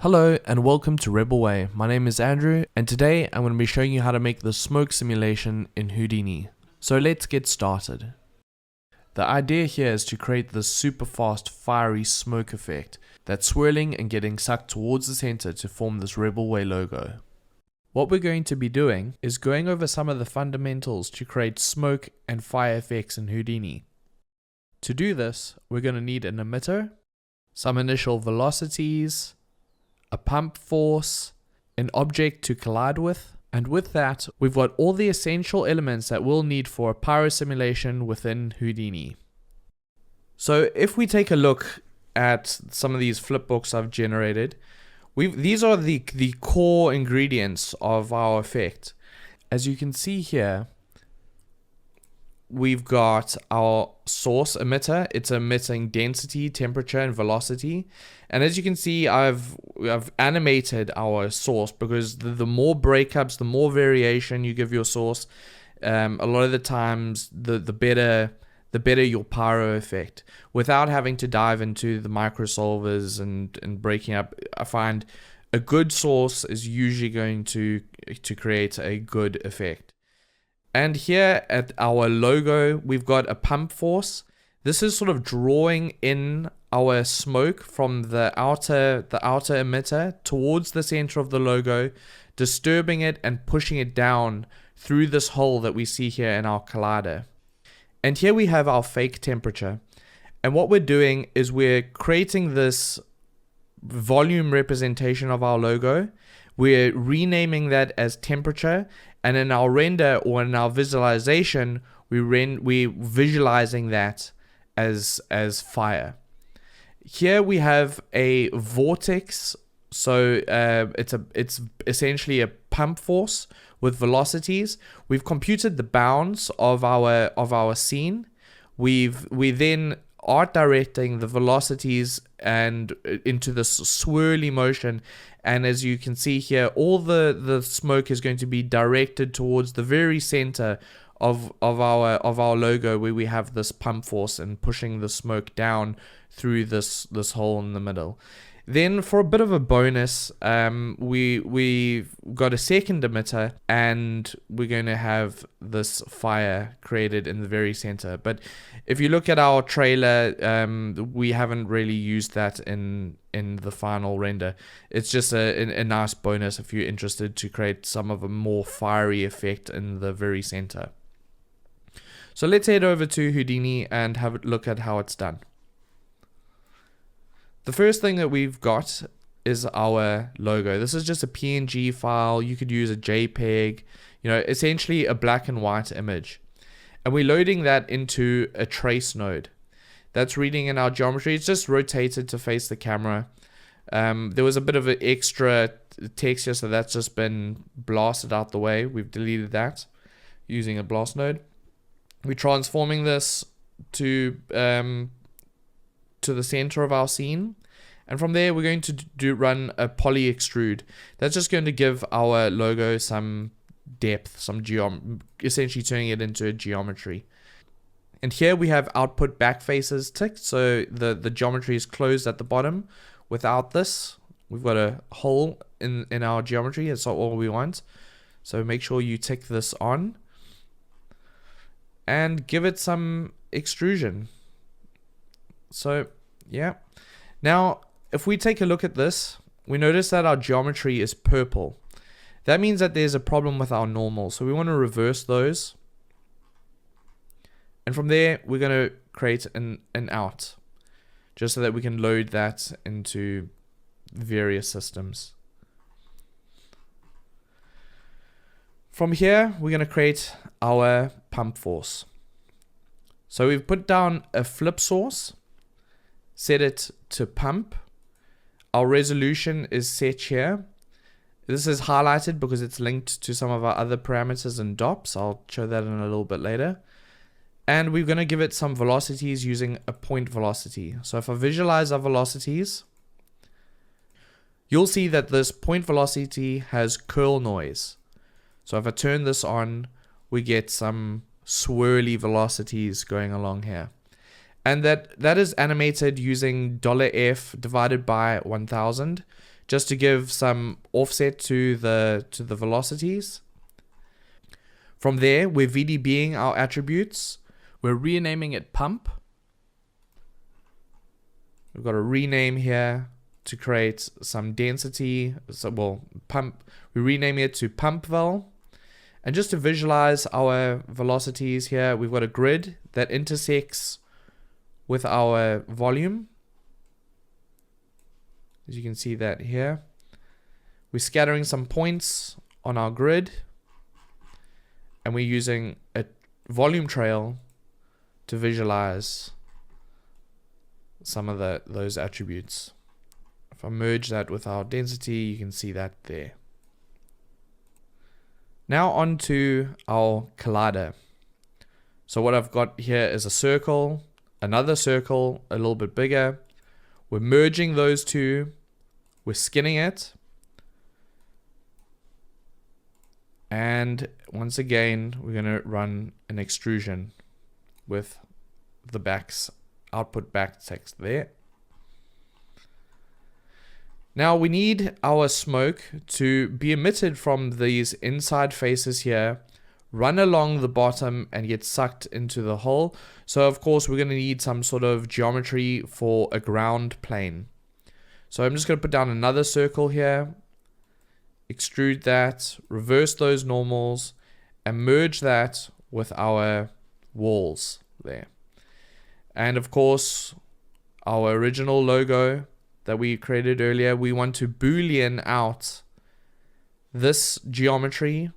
Hello and welcome to Rebelway. My name is Andrew and today I'm going to be showing you how to make the smoke simulation in Houdini. So let's get started. The idea here is to create this super fast fiery smoke effect that's swirling and getting sucked towards the center to form this Rebelway logo. What we're going to be doing is going over some of the fundamentals to create smoke and fire effects in Houdini. To do this, we're going to need an emitter, some initial velocities, a pump force, an object to collide with, and with that, we've got all the essential elements that we'll need for a pyro simulation within Houdini. So if we take a look at some of these flipbooks I've generated, these are the core ingredients of our effect. As you can see here, we've got our source emitter. It's emitting density, temperature, and velocity. And as you can see, I've animated our source because the more breakups, the more variation you give your source, a lot of the times the better your pyro effect. Without having to dive into the microsolvers and breaking up, I find a good source is usually going to create a good effect. And here at our logo, we've got a pump force. This is sort of drawing in our smoke from the outer emitter towards the center of the logo, disturbing it and pushing it down through this hole that we see here in our collider. And here we have our fake temperature. And what we're doing is we're creating this volume representation of our logo. We're renaming that as temperature, and in our render or in our visualization, we're visualizing that as fire. Here we have a vortex, so it's essentially a pump force with velocities. We've computed the bounds of our scene. We then art directing the velocities and into this swirly motion, and as you can see here, all the smoke is going to be directed towards the very center of our logo, where we have this pump force and pushing the smoke down through this hole in the middle. Then for a bit of a bonus, we've got a second emitter, and we're going to have this fire created in the very center. But if you look at our trailer, we haven't really used that in the final render. It's just a nice bonus if you're interested to create some of a more fiery effect in the very center. So let's head over to Houdini and have a look at how it's done. The first thing that we've got is our logo. This is just a PNG file. You could use a JPEG, essentially a black and white image. And we're loading that into a trace node. That's reading in our geometry. It's just rotated to face the camera. There was a bit of an extra text here, so that's just been blasted out the way. We've deleted that using a blast node. We're transforming this to the center of our scene, and from there we're going to run a poly extrude. That's just going to give our logo some depth, essentially turning it into a geometry. And here we have output back faces ticked, so the geometry is closed at the bottom. Without this, we've got a hole in our geometry. It's not all we want, so make sure you tick this on and give it some extrusion. So yeah, now if we take a look at this, we notice that our geometry is purple. That means that there's a problem with our normal, so we want to reverse those, and from there we're going to create an out, just so that we can load that into various systems. From here we're going to create our pump force. So we've put down a flip source, set it to pump. Our resolution is set here. This is highlighted because it's linked to some of our other parameters and DOPs. I'll show that in a little bit later. And we're going to give it some velocities using a point velocity. So if I visualize our velocities, you'll see that this point velocity has curl noise. So if I turn this on, we get some swirly velocities going along here. And that is animated using $F divided by 1000 just to give some offset to the velocities. From there, we're VDBing our attributes. We're renaming it pump. We've got a rename here to create some density. So, well, pump. We rename it to pump vel. And just to visualize our velocities here, we've got a grid that intersects with our volume. As you can see that here. We're scattering some points on our grid. And we're using a volume trail to visualize some of those attributes. If I merge that with our density, you can see that there. Now on to our collider. So what I've got here is a circle, another circle, a little bit bigger. We're merging those two. We're skinning it. And once again, we're going to run an extrusion with the output back text there. Now we need our smoke to be emitted from these inside faces here, run along the bottom and get sucked into the hole. So of course we're going to need some sort of geometry for a ground plane. So I'm just going to put down another circle here, extrude that, reverse those normals, and merge that with our walls there. And of course, our original logo that we created earlier, we want to boolean out this geometry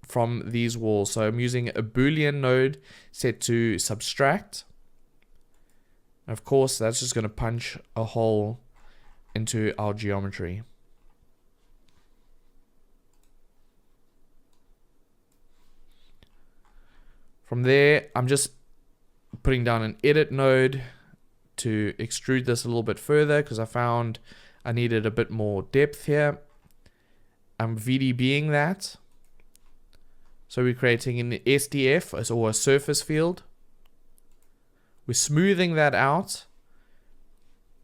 from these walls. So I'm using a boolean node set to subtract. Of course, that's just going to punch a hole into our geometry. From there, I'm just putting down an edit node to extrude this a little bit further because I found I needed a bit more depth here. I'm VDBing that. So we're creating an SDF, or a surface field. We're smoothing that out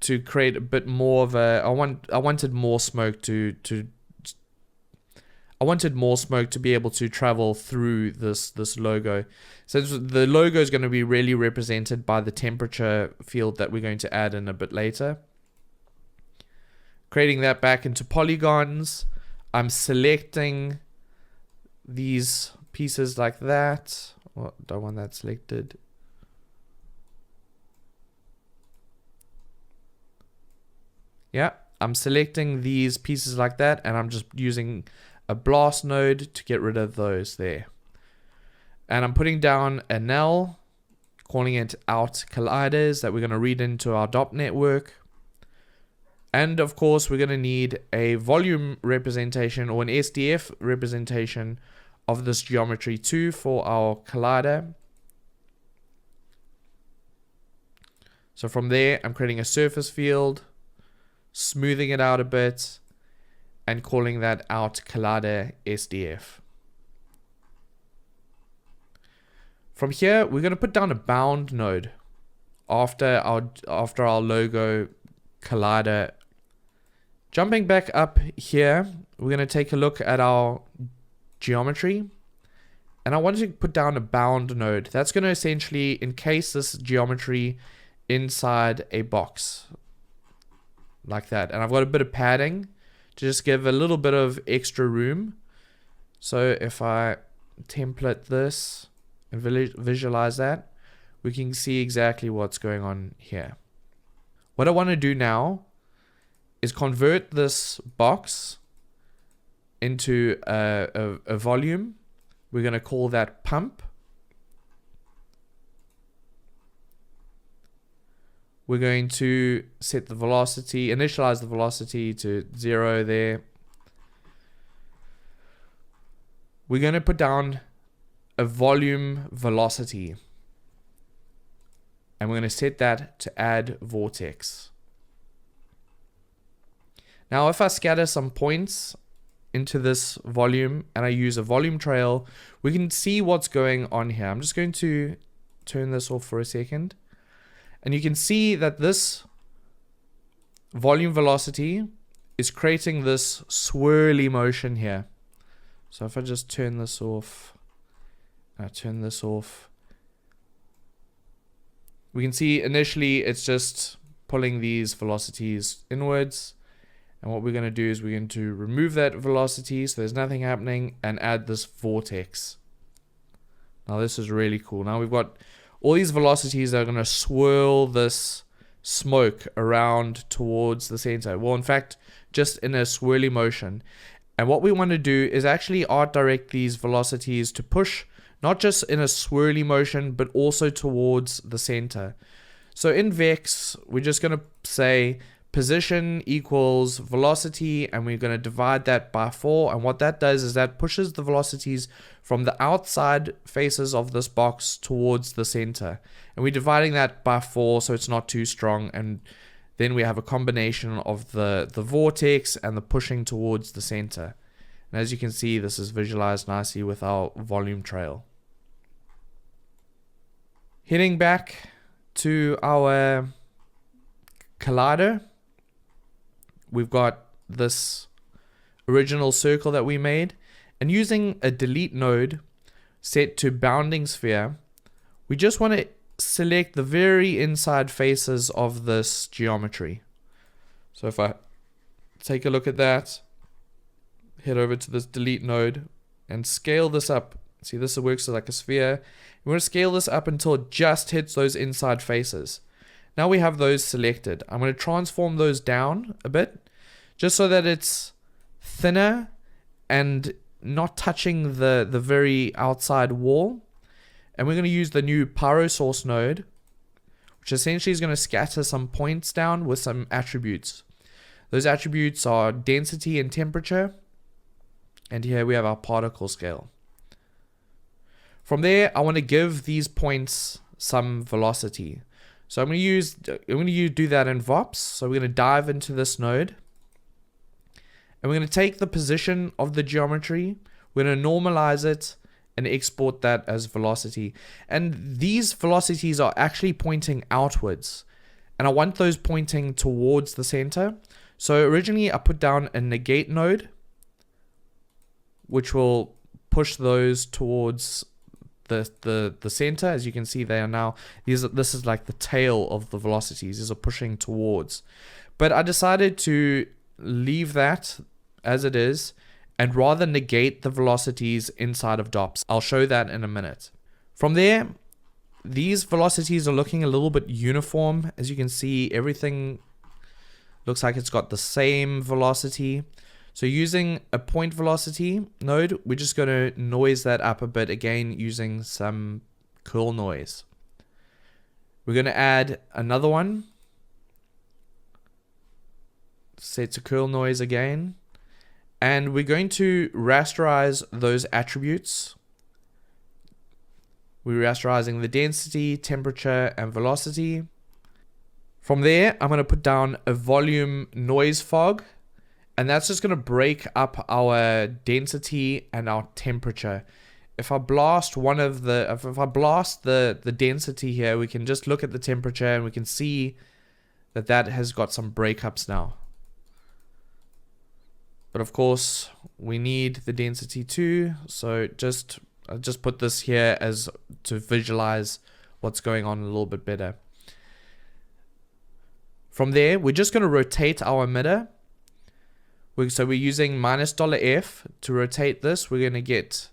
to create a bit more of a, I wanted more smoke to be able to travel through this logo. So the logo is going to be really represented by the temperature field that we're going to add in a bit later. Creating that back into polygons. I'm selecting these pieces like that. Oh, don't want that selected. Yeah, I'm selecting these pieces like that, and I'm just using a blast node to get rid of those there. And I'm putting down a null, calling it out colliders that we're going to read into our DOP network. And of course, we're going to need a volume representation or an SDF representation of this geometry too for our collider. So from there, I'm creating a surface field, smoothing it out a bit, and calling that out collider SDF. From here, we're going to put down a bound node after our logo collider. Jumping back up here, we're going to take a look at our geometry. And I want to put down a bound node. That's going to essentially encase this geometry inside a box. Like that. And I've got a bit of padding to just give a little bit of extra room. So if I template this and visualize that, we can see exactly what's going on here. What I want to do now is convert this box into a volume. We're going to call that pump. We're going to set the velocity, initialize the velocity to 0 there. We're going to put down a volume velocity. And we're going to set that to add Vortex. Now, if I scatter some points into this volume and I use a volume trail, we can see what's going on here. I'm just going to turn this off for a second. And you can see that this volume velocity is creating this swirly motion here. So if I just turn this off, we can see initially it's just pulling these velocities inwards. And what we're going to do is we're going to remove that velocity so there's nothing happening and add this vortex. Now this is really cool. Now we've got all these velocities that are going to swirl this smoke around towards the center. Well, in fact, just in a swirly motion. And what we want to do is actually art direct these velocities to push not just in a swirly motion, but also towards the center. So in Vex, we're just going to say position equals velocity, and we're going to divide that by 4. And what that does is that pushes the velocities from the outside faces of this box towards the center. And we're dividing that by 4 so it's not too strong. And then we have a combination of the vortex and the pushing towards the center. And as you can see, this is visualized nicely with our volume trail. Heading back to our collider, we've got this original circle that we made, and using a delete node set to bounding sphere, we just want to select the very inside faces of this geometry. So if I take a look at that, head over to this delete node and scale this up. See, this works like a sphere. We want to scale this up until it just hits those inside faces. Now we have those selected. I'm going to transform those down a bit, just so that it's thinner and not touching the very outside wall. And we're going to use the new pyro source node, which essentially is going to scatter some points down with some attributes. Those attributes are density and temperature. And here we have our particle scale. From there, I want to give these points some velocity. So I'm going to do that in VOPs. So we're going to dive into this node. And we're going to take the position of the geometry. We're going to normalize it and export that as velocity. And these velocities are actually pointing outwards. And I want those pointing towards the center. So originally I put down a negate node, which will push those towards the center. As you can see, they are now, this is like the tail of the velocities. These are pushing towards. But I decided to leave that as it is and rather negate the velocities inside of DOPS. I'll show that in a minute. From there, these velocities are looking a little bit uniform. As you can see, everything looks like it's got the same velocity. So using a point velocity node, we're just going to noise that up a bit again using some curl noise. We're going to add another one. Set to curl noise again. And we're going to rasterize those attributes. We're rasterizing the density, temperature, and velocity. From there, I'm going to put down a volume noise fog. And that's just going to break up our density and our temperature. If I blast the density here, we can just look at the temperature and we can see that has got some breakups now. But of course, we need the density too. So I'll just put this here as to visualize what's going on a little bit better. From there, we're just going to rotate our emitter. So we're using -$F to rotate this. We're going to get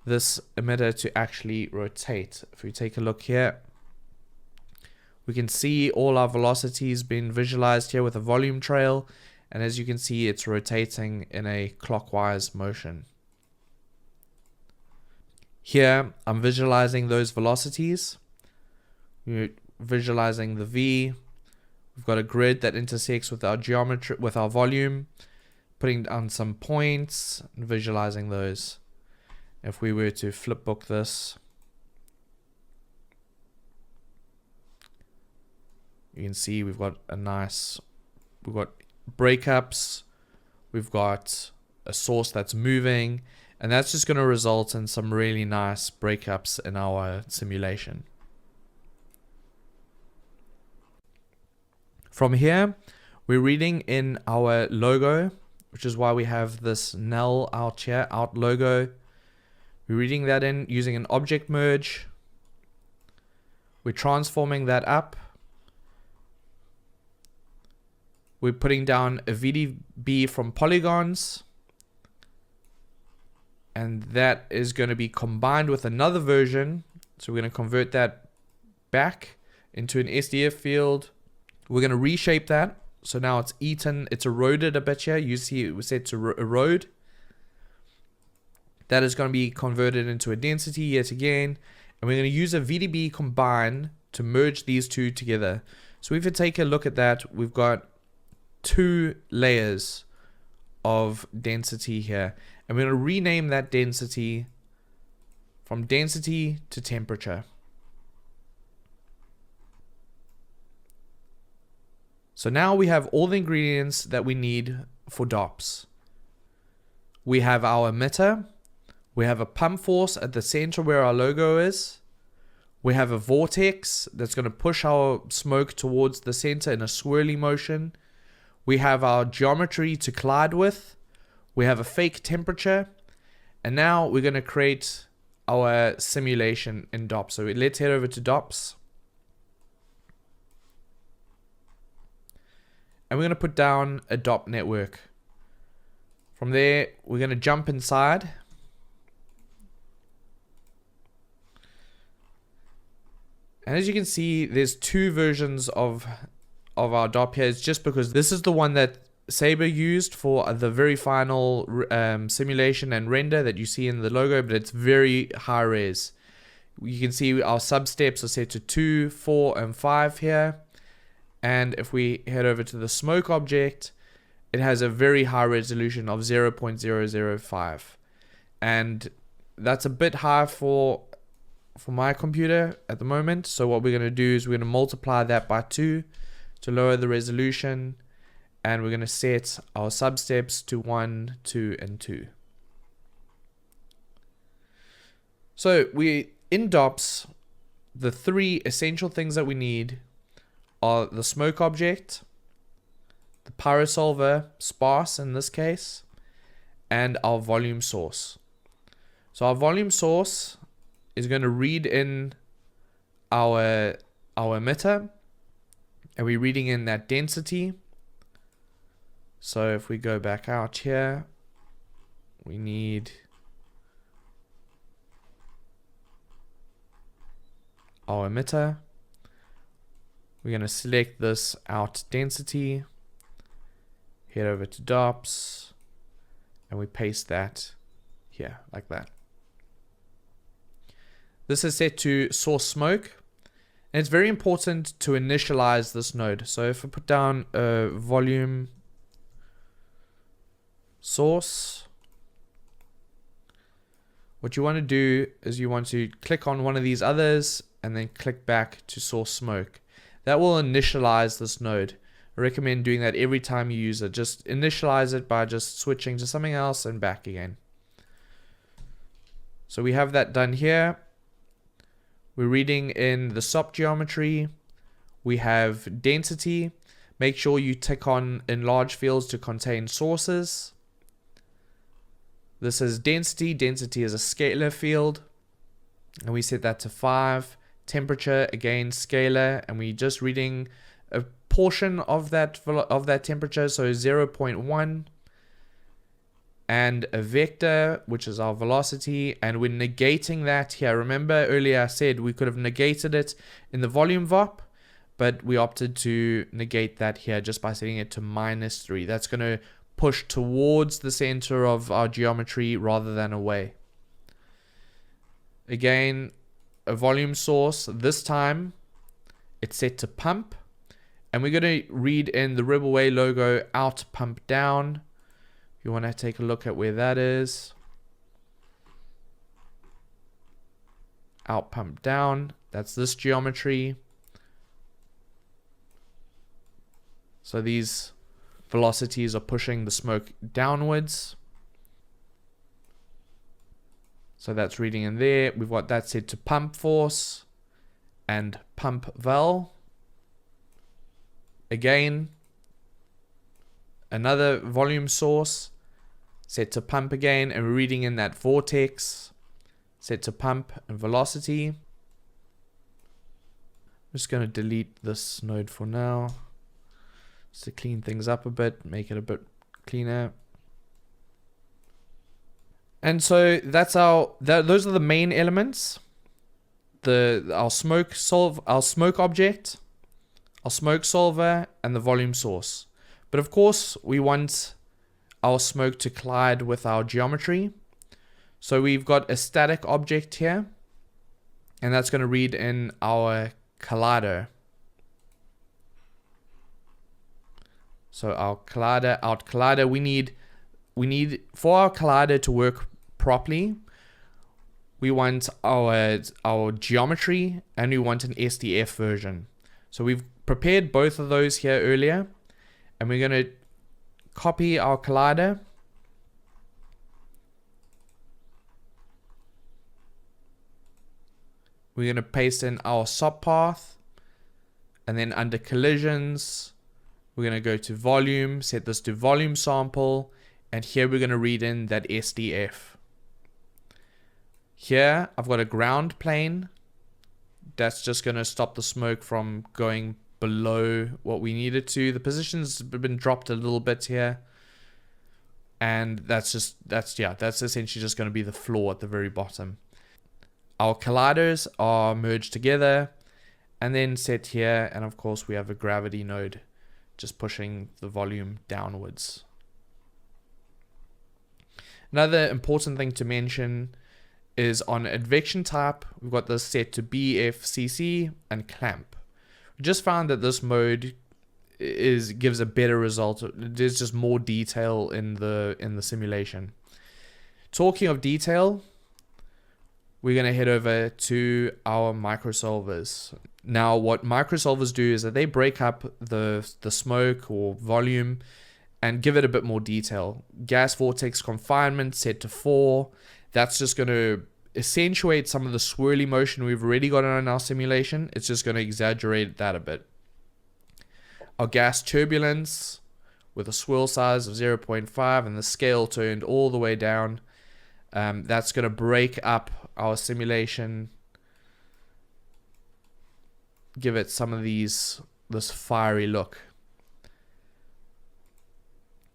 this emitter to actually rotate. If we take a look here, we can see all our velocities being visualized here with a volume trail. And as you can see, it's rotating in a clockwise motion. Here, I'm visualizing those velocities. We're visualizing the V. We've got a grid that intersects with our geometry, with our volume. Putting down some points and visualizing those. If we were to flipbook this, you can see we've got breakups, we've got a source that's moving, and that's just going to result in some really nice breakups in our simulation. From here, We're reading in our logo, which is why we have this null out here, out logo. We're reading that in using an object merge. We're transforming that up. We're putting down a VDB from polygons. And that is going to be combined with another version. So we're going to convert that back into an SDF field. We're going to reshape that. So now it's eaten, it's eroded a bit here. You see it was set to erode. That is going to be converted into a density yet again. And we're going to use a VDB combine to merge these two together. So if you take a look at that, we've got 2 layers of density here. And we're going to rename that density from density to temperature. So now we have all the ingredients that we need for DOPS. We have our emitter. We have a pump force at the center where our logo is. We have a vortex that's going to push our smoke towards the center in a swirly motion. We have our geometry to collide with. We have a fake temperature. And now we're going to create our simulation in DOPS. So let's head over to DOPS. And we're going to put down a DOP network. From there, we're going to jump inside. And as you can see, there's 2 versions of our DOP here. It's just because this is the one that Saber used for the very final simulation and render that you see in the logo, but it's very high res. You can see our substeps are set to 2, 4, and 5 here. And if we head over to the smoke object, it has a very high resolution of 0.005. And that's a bit high for my computer at the moment. So what we're going to do is we're going to multiply that by 2 to lower the resolution. And we're going to set our substeps to 1, 2, and 2. So in DOPS, the 3 essential things that we need are the smoke object, the pyrosolver, sparse in this case, and our volume source. So our volume source is going to read in our emitter, and we're reading in that density. So if we go back out here, we need our emitter. We're going to select this out density, head over to DOPS, and we paste that here like that. This is set to source smoke, and it's very important to initialize this node. So if I put down a volume source, what you want to do is you want to click on one of these others and then click back to source smoke. That will initialize this node. I recommend doing that every time you use it. Just initialize it by just switching to something else and back again. So we have that done here. We're reading in the SOP geometry. We have density. Make sure you tick on enlarge fields to contain sources. This is density. Density is a scalar field. And we set that to 5. Temperature, again, scalar. And we're just reading a portion of that temperature, so 0.1. And a vector, which is our velocity. And we're negating that here. Remember earlier I said we could have negated it in the volume VOP, but we opted to negate that here just by setting it to -3. That's going to push towards the center of our geometry rather than away. Again, a volume source. This time it's set to pump, and we're going to read in the Rebelway logo out, pump down. If you want to take a look at where that is, out, pump down, that's this geometry. So these velocities are pushing the smoke downwards. So that's reading in there. We've got that set to pump force and pump val. Again, another volume source, set to pump again, and we're reading in that vortex, set to pump and velocity. I'm just going to delete this node for now, just to clean things up a bit, make it a bit cleaner. And so that's those are the main elements. Our smoke object, our smoke solver, and the volume source. But of course, we want our smoke to collide with our geometry. So we've got a static object here, and that's going to read in our collider. So our collider, we need for our collider to work properly, we want our geometry, and we want an SDF version. So we've prepared both of those here earlier, and we're going to copy our collider. We're going to paste in our subpath, and then under collisions, we're going to go to volume, set this to volume sample, and here we're going to read in that SDF. Here, I've got a ground plane. That's just going to stop the smoke from going below what we need it to. The position's been dropped a little bit here. And that's essentially just going to be the floor at the very bottom. Our colliders are merged together and then set here. And of course, we have a gravity node just pushing the volume downwards. Another important thing to mention is on advection type, we've got this set to BFCC and clamp. We just found that this mode gives a better result. There's just more detail in the simulation. Talking of detail, we're going to head over to our microsolvers. Now, what microsolvers do is that they break up the smoke or volume and give it a bit more detail. Gas vortex confinement set to 4. That's just going to accentuate some of the swirly motion we've already got in our simulation. It's just going to exaggerate that a bit. Our gas turbulence with a swirl size of 0.5 and the scale turned all the way down. That's going to break up our simulation. Give it some of this fiery look.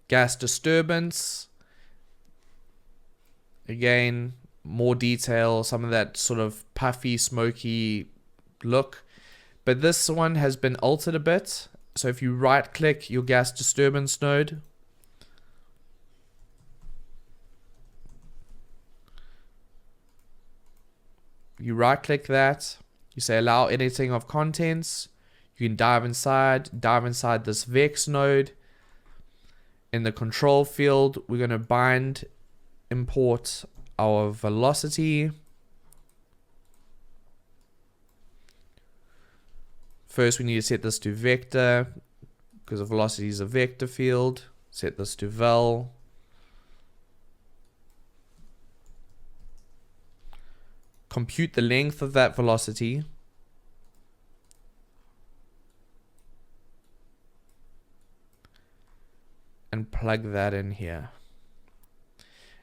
Gas disturbance. Again, more detail, some of that sort of puffy, smoky look. But this one has been altered a bit. So if you right click your gas disturbance node, you right click that, you say allow editing of contents, you can dive inside this Vex node. In the control field, we're going to bind, import our velocity. First, we need to set this to vector because the velocity is a vector field. Set this to vel. Compute the length of that velocity. And plug that in here.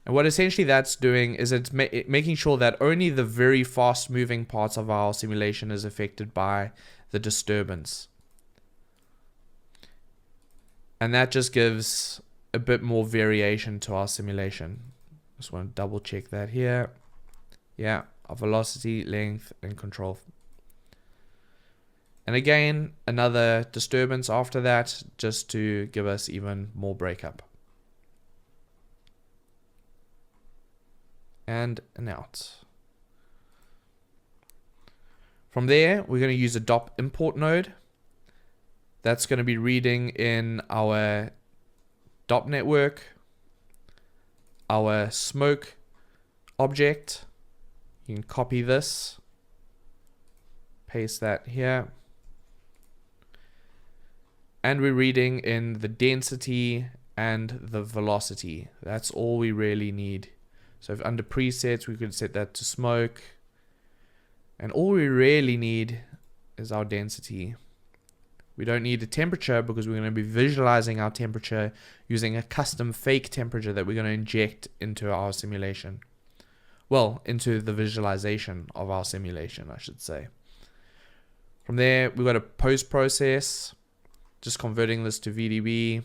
And what essentially that's doing is it's making sure that only the very fast moving parts of our simulation is affected by the disturbance. And that just gives a bit more variation to our simulation. Just want to double check that here. Yeah, our velocity, length, and control. And again, another disturbance after that, just to give us even more breakup. And an out. From there, we're going to use a DOP import node. That's going to be reading in our DOP network, our smoke object. You can copy this, paste that here. And we're reading in the density and the velocity. That's all we really need. So if under presets, we could set that to smoke. And all we really need is our density. We don't need a temperature because we're going to be visualizing our temperature using a custom fake temperature that we're going to inject into our simulation. Well, into the visualization of our simulation, I should say. From there, we've got a post process, just converting this to VDB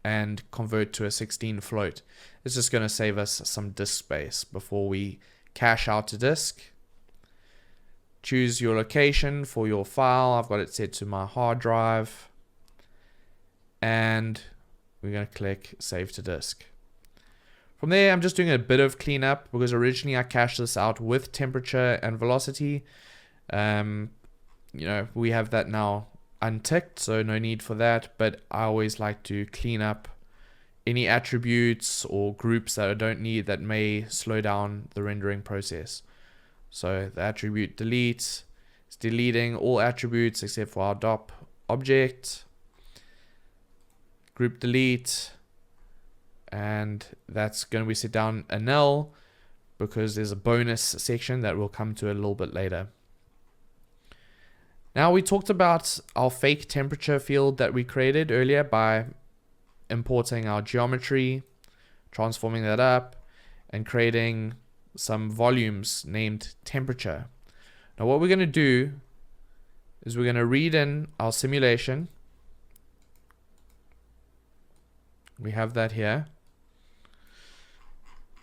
and convert to a 16 float. It's just going to save us some disk space before we cache out to disk. Choose your location for your file. I've got it set to my hard drive. And we're going to click Save to Disk. From there, I'm just doing a bit of cleanup because originally I cached this out with temperature and velocity. We have that now unticked, so no need for that. But I always like to clean up any attributes or groups that I don't need that may slow down the rendering process. So the attribute delete is deleting all attributes except for our DOP object. Group delete, and that's going to be set down a null because there's a bonus section that we'll come to a little bit later. Now we talked about our fake temperature field that we created earlier by importing our geometry, transforming that up, and creating some volumes named temperature. Now what we're going to do is we're going to read in our simulation. We have that here.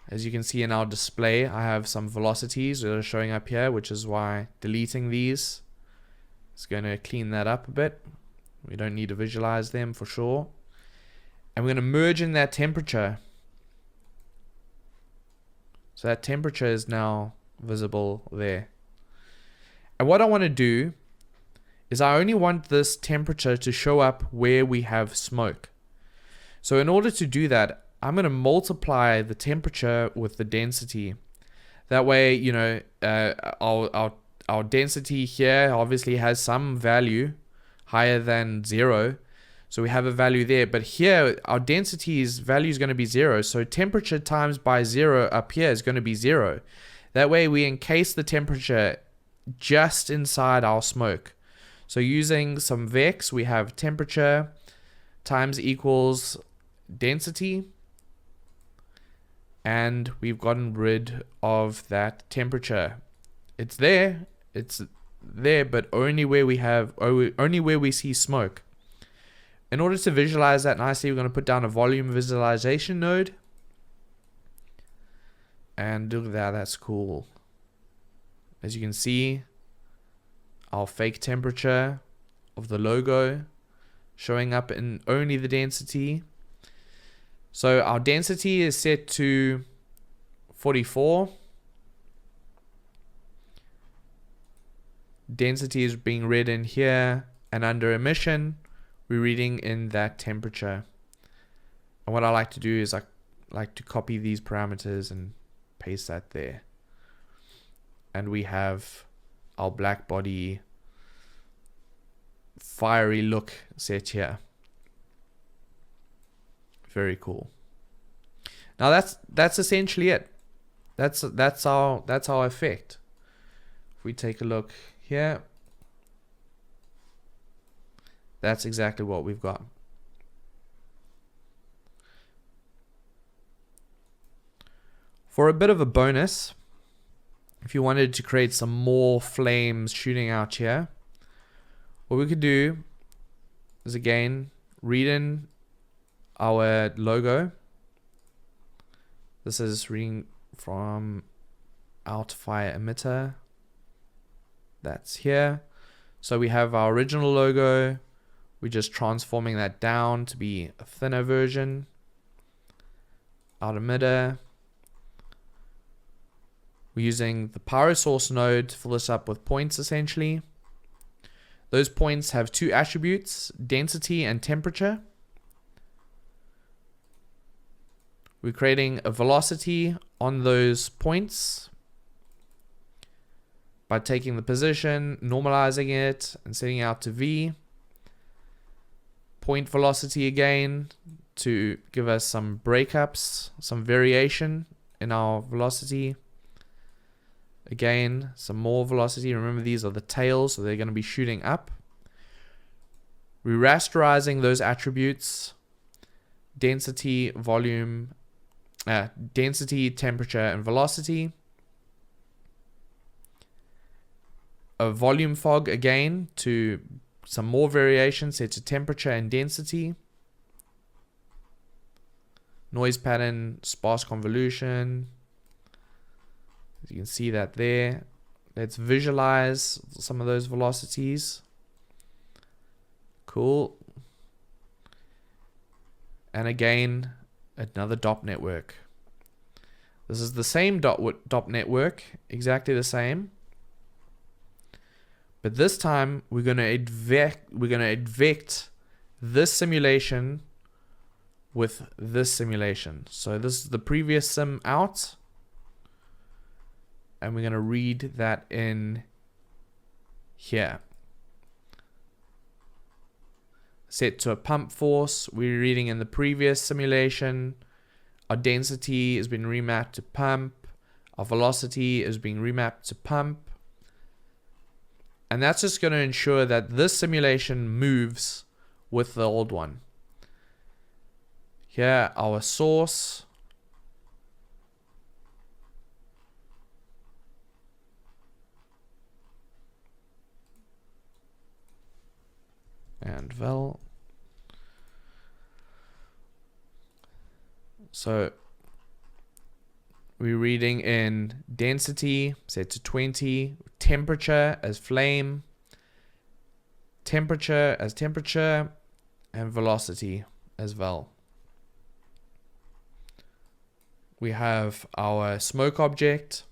As you can see in our display, I have some velocities that are showing up here, which is why deleting these is going to clean that up a bit. We don't need to visualize them for sure. And we're going to merge in that temperature. So that temperature is now visible there. And what I want to do is I only want this temperature to show up where we have smoke. So in order to do that, I'm going to multiply the temperature with the density. That way, our density here obviously has some value higher than 0. So we have a value there, but here our density's value is going to be 0. So temperature times by 0 up here is going to be 0. That way we encase the temperature just inside our smoke. So using some vex, we have temperature times equals density, and we've gotten rid of that temperature. It's there, but only where we see smoke. In order to visualize that nicely, we're going to put down a volume visualization node. And look at that, that's cool. As you can see, our fake temperature of the logo showing up in only the density. So our density is set to 44. Density is being read in here, and under emission, we're reading in that temperature. And what I like to do is I like to copy these parameters and paste that there. And we have our black body fiery look set here. Very cool. Now that's essentially it. That's our effect. If we take a look here, that's exactly what we've got. For a bit of a bonus, if you wanted to create some more flames shooting out here, what we could do is again read in our logo. This is reading from Outfire Emitter. That's here. So we have our original logo. We're just transforming that down to be a thinner version. Out emitter. We're using the pyro source node to fill this up with points essentially. Those points have two attributes, density and temperature. We're creating a velocity on those points by taking the position, normalizing it, and setting it out to V. Point velocity again to give us some breakups, some variation in our velocity. Again, some more velocity. Remember, these are the tails, so they're going to be shooting up. We're rasterizing those attributes: density, volume, density, temperature, and velocity. A volume fog again to some more variation set to temperature and density. Noise pattern, sparse convolution. You can see that there. Let's visualize some of those velocities. Cool. And again, another DOP network. This is the same DOP network, exactly the same. But this time we're going to advect this simulation with this simulation. So this is the previous sim out, and we're going to read that in here. Set to a pump force. We're reading in the previous simulation. Our density has been remapped to pump. Our velocity is being remapped to pump. And that's just going to ensure that this simulation moves with the old one. Here, our source. And vel. So we're reading in density set to 20, temperature as flame, temperature as temperature, and velocity as vel. We have our smoke object,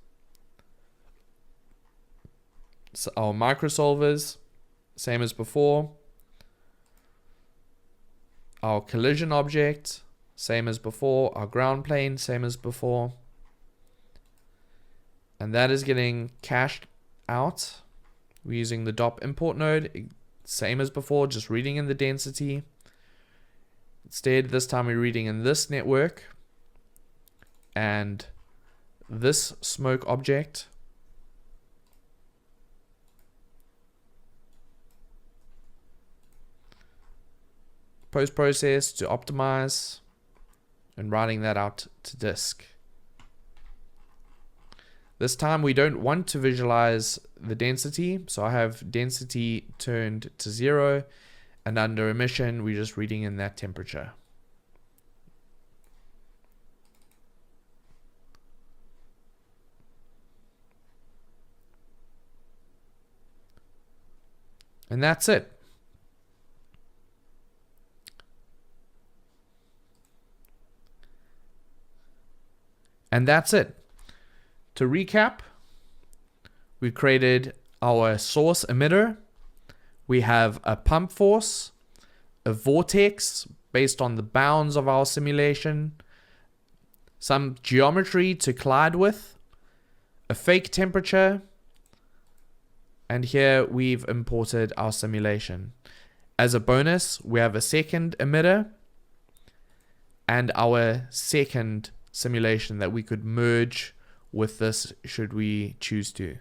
so our microsolvers, same as before. Our collision object, same as before. Our ground plane, same as before. And that is getting cached out. We're using the DOP import node, same as before, just reading in the density. Instead, this time we're reading in this network and this smoke object. Post-process to optimize and writing that out to disk. This time we don't want to visualize the density, so I have density turned to 0, and under emission we're just reading in that temperature. And that's it. And that's it. To recap, we created our source emitter. We have a pump force, a vortex based on the bounds of our simulation, some geometry to collide with, a fake temperature, and here we've imported our simulation. As a bonus, we have a second emitter and our second simulation that we could merge with this should we choose to.